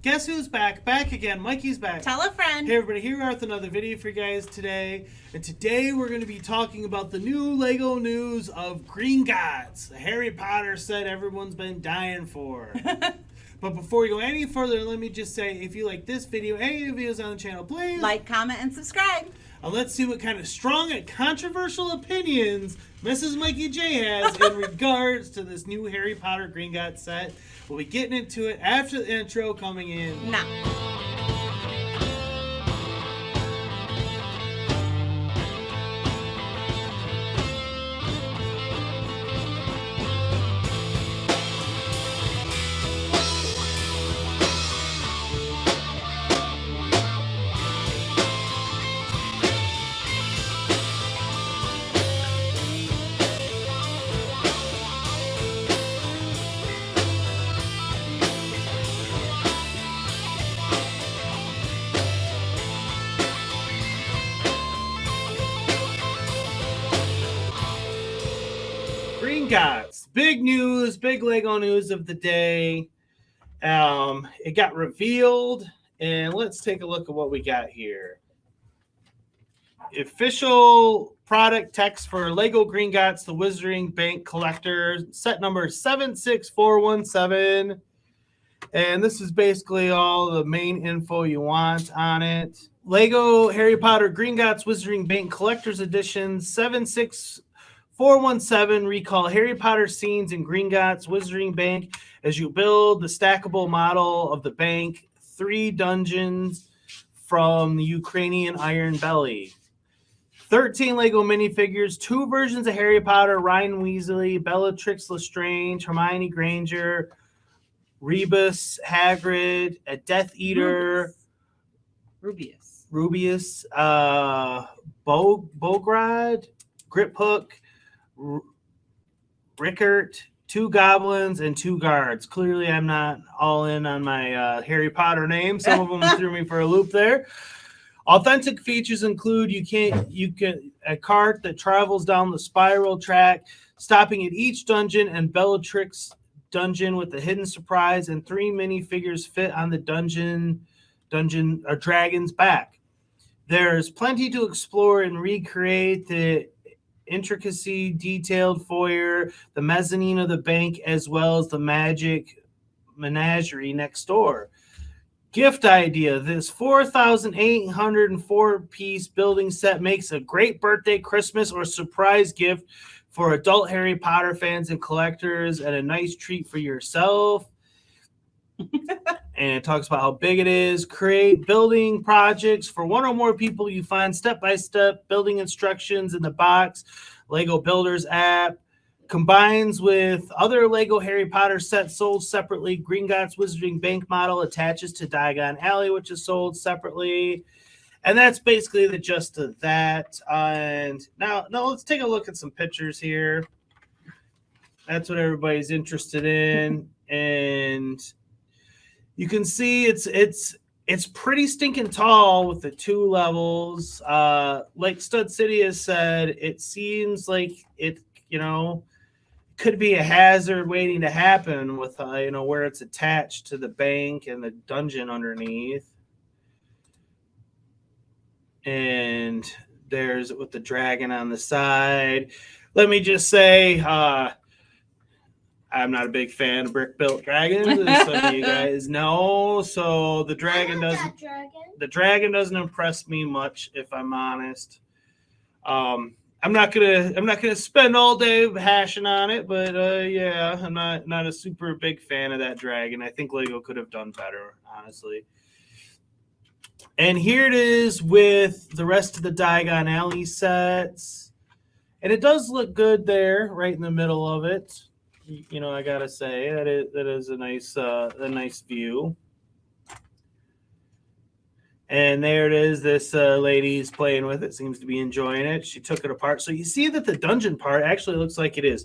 Guess who's back? Back again. Mikey's back. Tell a friend. Hey everybody, here we are with another video for you guys today. And today we're going to be talking about the new Lego news of Gringotts, the Harry Potter set everyone's been dying for. But before we go any further, let me just say, if you like this video, any of the videos on the channel, please Like, comment, and subscribe. let's see what kind of strong and controversial opinions Mrs. Mikey J has in regards to this new Harry Potter Gringotts set. We'll be getting into it after the intro coming in. Now. Gringotts, big news, big Lego news of the day. It got revealed, and let's take a look at what we got here. Official product text for Lego Gringotts, the Wizarding Bank Collector, set number 76417. And this is basically all the main info you want on it. Lego Harry Potter Gringotts Wizarding Bank Collector's Edition 76417 recall Harry Potter scenes in Gringotts Wizarding Bank as you build the stackable model of the bank, 3 dungeons from the Ukrainian Iron Belly. 13 Lego minifigures, 2 versions of Harry Potter, Ryan Weasley, Bellatrix Lestrange, Hermione Granger, Rebus, Hagrid, a Death Eater, Rubius, Bograd, Griphook, Rickert, 2 goblins, and 2 guards. Clearly, I'm not all in on my Harry Potter names. Some of them threw me for a loop there. Authentic features include you can a cart that travels down the spiral track, stopping at each dungeon and Bellatrix dungeon with a hidden surprise, and 3 minifigures fit on the dungeon or dragon's back. There's plenty to explore and recreate the intricacy detailed foyer, the mezzanine of the bank, as well as the magic menagerie next door. Gift idea. This 4,804-piece building set makes a great birthday, Christmas, or surprise gift for adult Harry Potter fans and collectors, and a nice treat for yourself. And it talks about how big it is. Create building projects for 1 or more people. You find step-by-step building instructions in the box. Lego Builders app. Combines with other Lego Harry Potter sets sold separately. Gringotts Wizarding Bank model attaches to Diagon Alley, which is sold separately. And that's basically the gist of that. And now let's take a look at some pictures here. That's what everybody's interested in. And you can see it's pretty stinking tall with the 2 levels. Like Stud City has said, it seems like it, could be a hazard waiting to happen with, where it's attached to the bank and the dungeon underneath. And there's with the dragon on the side. Let me just say, I'm not a big fan of brick-built dragons, as some of you guys know. So the dragon doesn't impress me much, if I'm honest. I'm not gonna spend all day hashing on it, but yeah, I'm not a super big fan of that dragon. I think Lego could have done better, honestly. And here it is with the rest of the Diagon Alley sets, and it does look good there, right in the middle of it. I gotta say that is a nice view. And there it is. This lady's playing with it. Seems to be enjoying it. She took it apart. So you see that the dungeon part actually looks like it is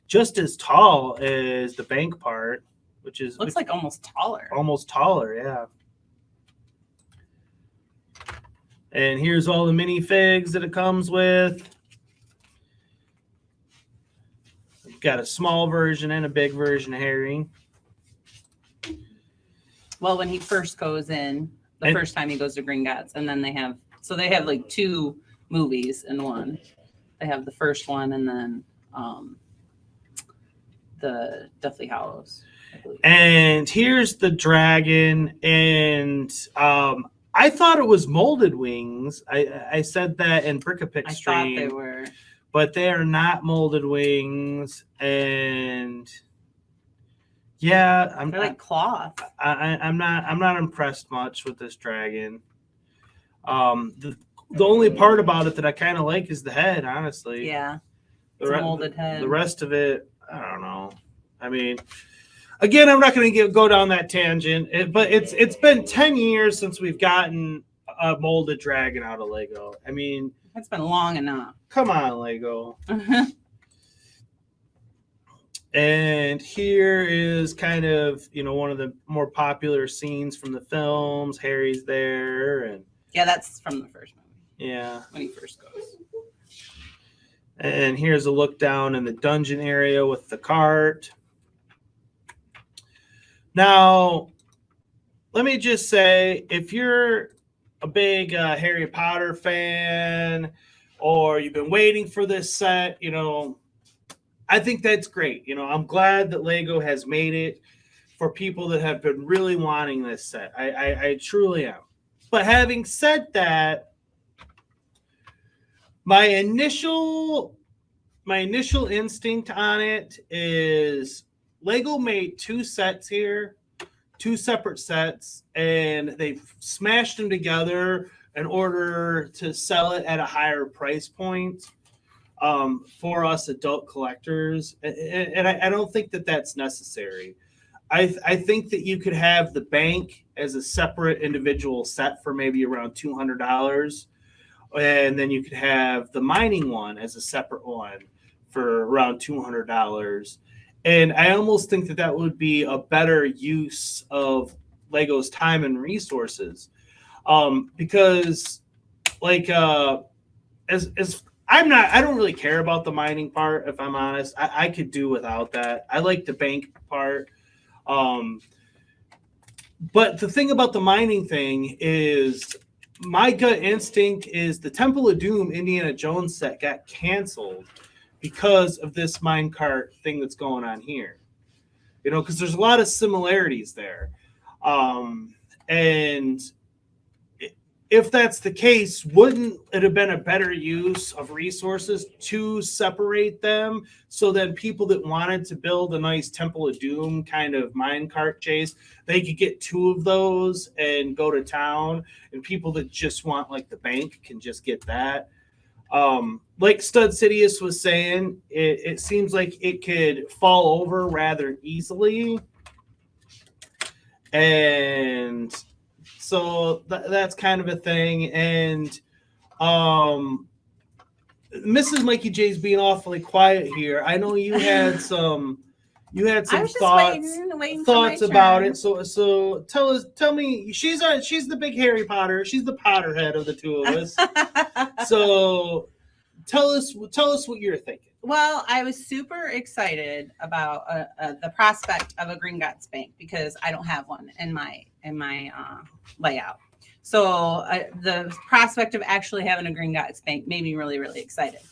just as tall as the bank part, which looks like almost taller. Almost taller, yeah. And here's all the minifigs that it comes with. Got a small version and a big version of Harry. Well, when he first goes in, first time he goes to Gringotts, and then they have like 2 movies in one. They have the first one, and then the Deathly Hallows, I believe. And here's the dragon, and I thought it was molded wings. I said that in Brick-a-Pick stream. I thought they were. But they are not molded wings, and yeah, they're like cloth. I'm not impressed much with this dragon. The only part about it that I kind of like is the head, honestly. Yeah, it's a molded head. The rest of it, I don't know. I mean, again, I'm not going to go down that tangent, but it's been 10 years since we've gotten a molded dragon out of Lego. I mean, it's been long enough. Come on, Lego. And here is kind of, one of the more popular scenes from the films. Harry's there, and yeah, that's from the first movie. Yeah, when he first goes. And here's a look down in the dungeon area with the cart. Now, let me just say, if you're a big Harry Potter fan, or you've been waiting for this set, I think that's great. I'm glad that Lego has made it for people that have been really wanting this set. I truly am. But having said that, my initial instinct on it is Lego made 2 sets here, 2 separate sets, and they've smashed them together in order to sell it at a higher price point for us adult collectors. And I don't think that that's necessary. I think that you could have the bank as a separate individual set for maybe around $200. And then you could have the mining one as a separate one for around $200. And I almost think that that would be a better use of Lego's time and resources. Because like, I don't really care about the mining part, if I'm honest. I could do without that. I like the bank part. But the thing about the mining thing is, my gut instinct is the Temple of Doom Indiana Jones set got canceled because of this minecart thing that's going on here. Because there's a lot of similarities there. And if that's the case, wouldn't it have been a better use of resources to separate them so that people that wanted to build a nice Temple of Doom kind of minecart chase, they could get 2 of those and go to town, and people that just want like the bank can just get that. Like Stud Sidious was saying, it seems like it could fall over rather easily. And so that's kind of a thing. And Mrs. Mikey J's being awfully quiet here. I know you had some thoughts about it. So tell me, she's the big Harry Potter. She's the Potterhead of the 2 of us. So tell us what you're thinking. Well, I was super excited about the prospect of a Gringotts bank because I don't have one in my layout. So the prospect of actually having a Gringotts bank made me really, really excited.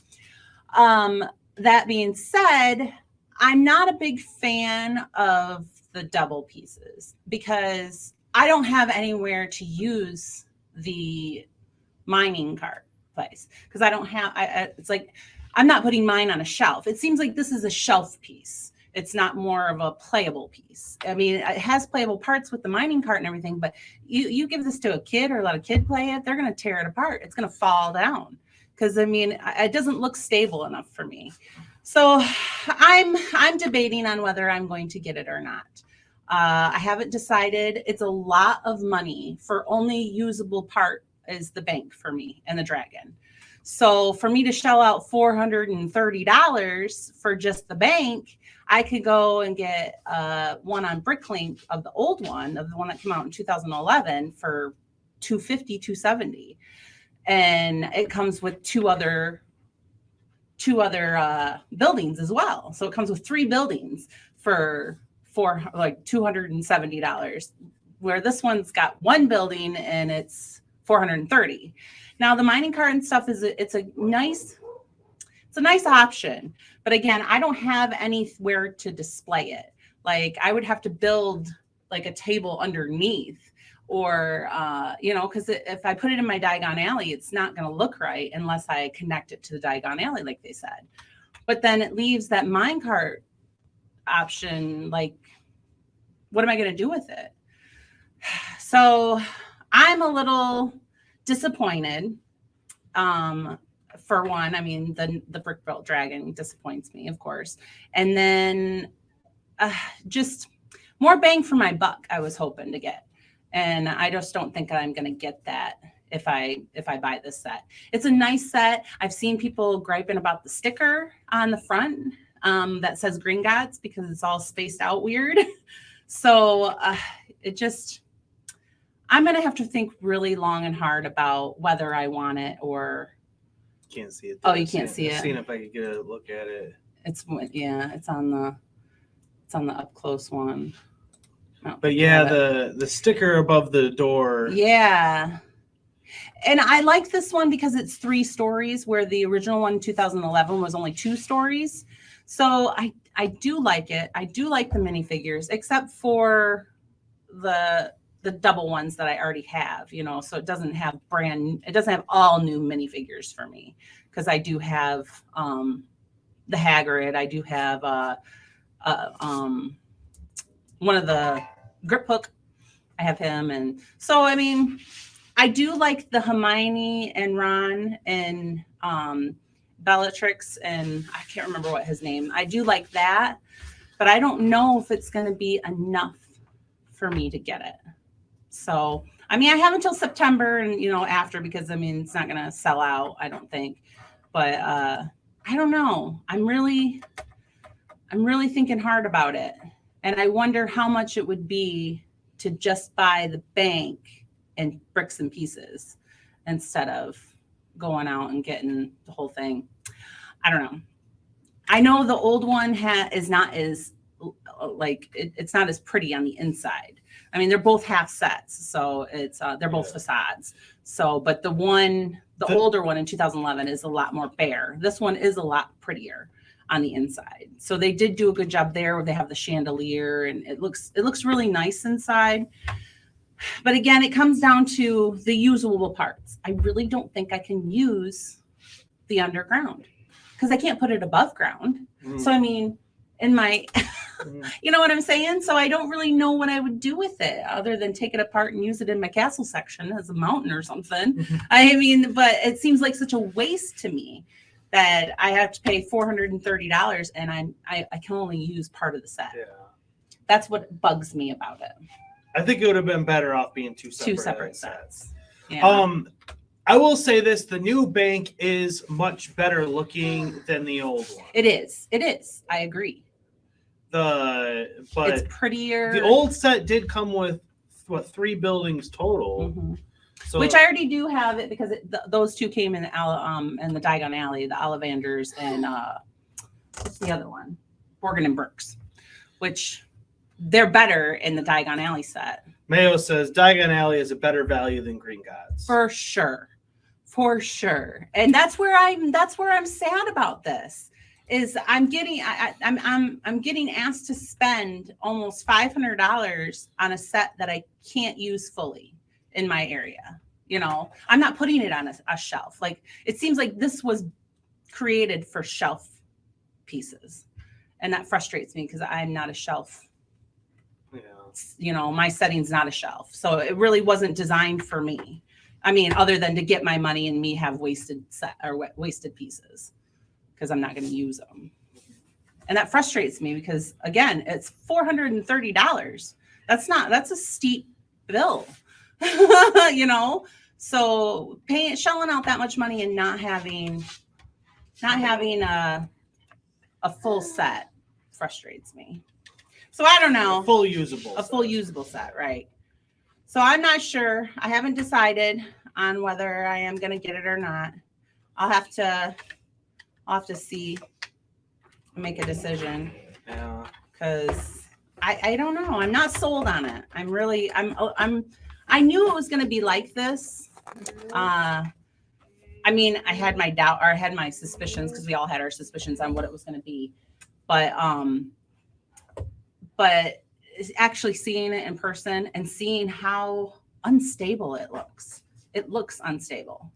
That being said, I'm not a big fan of the double pieces because I don't have anywhere to use the mining cart place because I don't have. It's like I'm not putting mine on a shelf. It seems like this is a shelf piece. It's not more of a playable piece. I mean, it has playable parts with the mining cart and everything, but you give this to a kid or let a kid play it, they're going to tear it apart. It's going to fall down because, I mean, it doesn't look stable enough for me. So I'm debating on whether I'm going to get it or not. I haven't decided. It's a lot of money for only usable part is the bank for me and the dragon. So for me to shell out $430 for just the bank, I could go and get one on Bricklink of the old one, of the one that came out in 2011 for $250, $270. And it comes with two other buildings as well. So it comes with 3 buildings for like $270. where this one's got one building and it's 430. Now the mining cart and stuff it's a nice option, but again, I don't have anywhere to display it. Like I would have to build like a table underneath, or because if I put it in my Diagon Alley, it's not going to look right unless I connect it to the Diagon Alley, like they said. But then it leaves that minecart option. Like, what am I going to do with it? So I'm a little disappointed. For one, I mean, the brick built dragon disappoints me, of course, and then just more bang for my buck I was hoping to get. And I just don't think I'm going to get that if I buy this set. It's a nice set. I've seen people griping about the sticker on the front that says Gringotts because it's all spaced out weird. So I'm going to have to think really long and hard about whether I want it or. Can't see it. Oh, you can't see it. Seeing if I could get a look at it. It's on the up close one. Oh, but yeah, the sticker above the door. Yeah. And I like this one because it's 3 stories where the original one in 2011 was only 2 stories. So I do like it. I do like the minifigures, except for the double ones that I already have, so it doesn't have all new minifigures for me, because I do have the Hagrid. I do have one of the Grip Hook. I have him. And so, I mean, I do like the Hermione and Ron and Bellatrix, and I can't remember what his name. I do like that, but I don't know if it's going to be enough for me to get it. So, I mean, I have until September and, after, because I mean, it's not going to sell out, I don't think, but I don't know. I'm really thinking hard about it. And I wonder how much it would be to just buy the bank and bricks and pieces instead of going out and getting the whole thing. I don't know. I know the old one is not as it's not as pretty on the inside. I mean, they're both half sets, so it's they're both facades. So, but the older one in 2011 is a lot more bare. This one is a lot prettier on the inside. So they did do a good job there where they have the chandelier and it looks really nice inside. But again, it comes down to the usable parts. I really don't think I can use the underground because I can't put it above ground. So, I mean, in my, you know what I'm saying? So I don't really know what I would do with it other than take it apart and use it in my castle section as a mountain or something. I mean, but it seems like such a waste to me that I have to pay $430 and I can only use part of the set. Yeah. That's what bugs me about it. I think it would have been better off being two separate sets. Yeah. I will say this, the new bank is much better looking than the old one. It is. I agree. But it's prettier. The old set did come with 3 buildings total. Mm-hmm. So, which I already do have it because those 2 came in the Diagon Alley, the Ollivanders and what's the other one? Borgin and Burke's, which they're better in the Diagon Alley set. Mayo says Diagon Alley is a better value than Gringotts. For sure. And that's where I'm sad about this. Is I'm getting asked to spend almost $500 on a set that I can't use fully in my area. I'm not putting it on a shelf. Like, it seems like this was created for shelf pieces, and that frustrates me because I'm not a shelf. Yeah. My setting's not a shelf, so it really wasn't designed for me. I mean, other than to get my money and me have wasted pieces because I'm not going to use them. And that frustrates me because, again, it's $430. That's a steep bill, So shelling out that much money and not having a full set frustrates me. So I don't know. A full usable set, right? So I'm not sure. I haven't decided on whether I am going to get it or not. I'll have to see and make a decision. Yeah. Because I don't know. I'm not sold on it. I knew it was going to be like this. I mean, I had my doubt, or I had my suspicions, because we all had our suspicions on what it was going to be. But actually seeing it in person and seeing how unstable it looks unstable.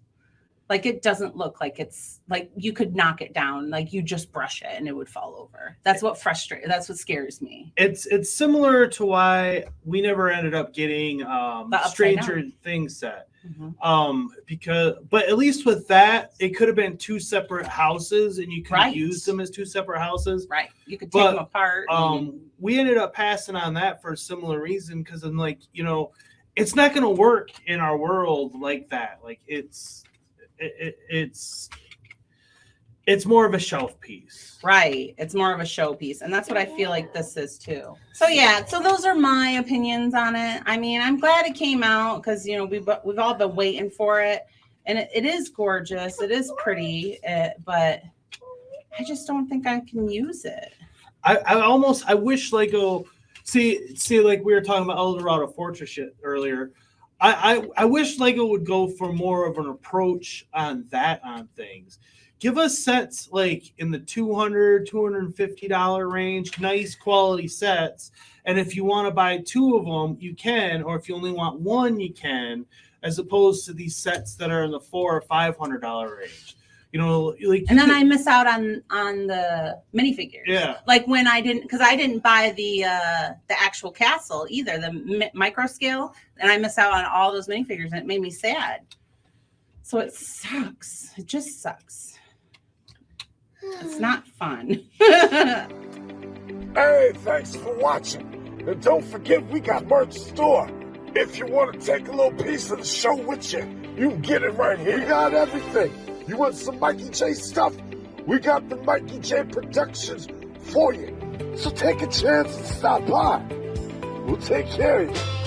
Like, it doesn't look like it's like you could knock it down, like you just brush it and it would fall over. That's what scares me. It's similar to why we never ended up getting Stranger Things set. But at least with that, it could have been two separate houses, and you could have used them as two separate houses. Right. You could take them apart. We ended up passing on that for a similar reason, because I'm like, it's not going to work in our world like that. Like, it's more of a shelf piece. Right. It's more of a show piece. And that's what I feel like this is too. So yeah, so those are my opinions on it. I mean, I'm glad it came out, because we've all been waiting for it. And it is gorgeous. It is pretty, but I just don't think I can use it. I wish Lego see like we were talking about El Dorado Fortress shit earlier. I wish Lego would go for more of an approach on things. Give us sets like in the $200, $250 range, nice quality sets. And if you want to buy two of them, you can, or if you only want one, you can, as opposed to these sets that are in the $400 or $500 range. And then I miss out on the minifigures. Yeah. Like when I didn't buy the actual castle either, the micro scale, and I missed out on all those minifigures, and it made me sad. So it sucks. It just sucks. It's not fun. Hey, thanks for watching. And don't forget, we got merch store. If you want to take a little piece of the show with you, you can get it right here. We got everything. You want some Mikey J stuff? We got the Mikey J Productions for you. So take a chance and stop by. We'll take care of you.